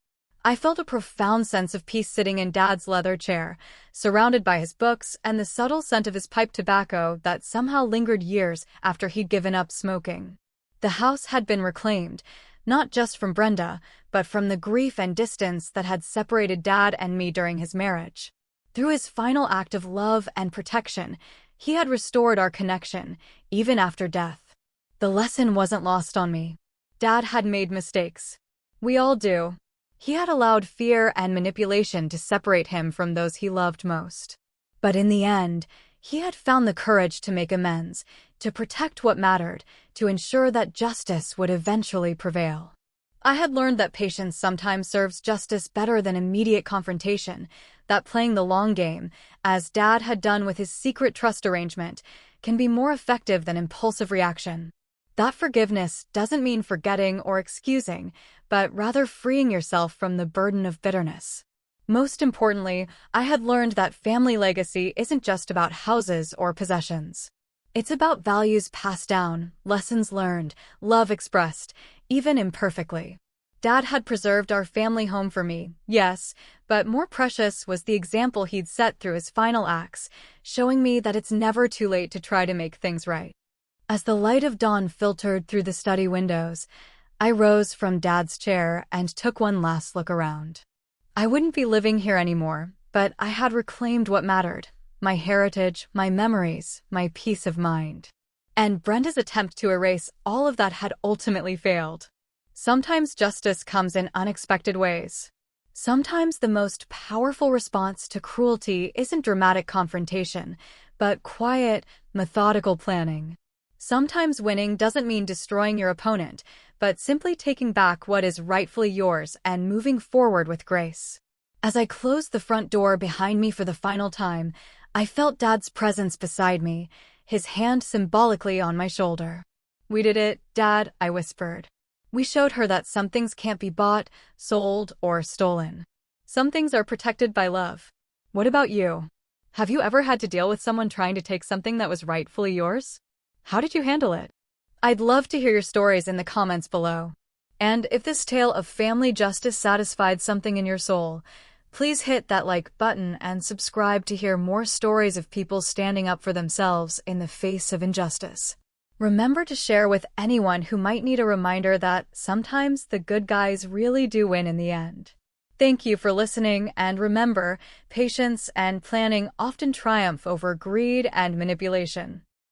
I felt a profound sense of peace sitting in Dad's leather chair, surrounded by his books and the subtle scent of his pipe tobacco that somehow lingered years after he'd given up smoking. The house had been reclaimed, not just from Brenda, but from the grief and distance that had separated Dad and me during his marriage. Through his final act of love and protection, he had restored our connection, even after death. The lesson wasn't lost on me. Dad had made mistakes. We all do. He had allowed fear and manipulation to separate him from those he loved most. But in the end, he had found the courage to make amends, to protect what mattered, to ensure that justice would eventually prevail. I had learned that patience sometimes serves justice better than immediate confrontation, that playing the long game, as Dad had done with his secret trust arrangement, can be more effective than impulsive reaction. That forgiveness doesn't mean forgetting or excusing, but rather freeing yourself from the burden of bitterness. Most importantly, I had learned that family legacy isn't just about houses or possessions. It's about values passed down, lessons learned, love expressed, even imperfectly. Dad had preserved our family home for me, yes, but more precious was the example he'd set through his final acts, showing me that it's never too late to try to make things right. As the light of dawn filtered through the study windows, I rose from Dad's chair and took one last look around. I wouldn't be living here anymore, but I had reclaimed what mattered: my heritage, my memories, my peace of mind. And Brenda's attempt to erase all of that had ultimately failed. Sometimes justice comes in unexpected ways. Sometimes the most powerful response to cruelty isn't dramatic confrontation, but quiet, methodical planning. Sometimes winning doesn't mean destroying your opponent, but simply taking back what is rightfully yours and moving forward with grace. As I closed the front door behind me for the final time, I felt Dad's presence beside me, his hand symbolically on my shoulder. "We did it, Dad," I whispered. "We showed her that some things can't be bought, sold, or stolen. Some things are protected by love." What about you? Have you ever had to deal with someone trying to take something that was rightfully yours? How did you handle it? I'd love to hear your stories in the comments below. And if this tale of family justice satisfied something in your soul, please hit that like button and subscribe to hear more stories of people standing up for themselves in the face of injustice. Remember to share with anyone who might need a reminder that sometimes the good guys really do win in the end. Thank you for listening, and remember, patience and planning often triumph over greed and manipulation.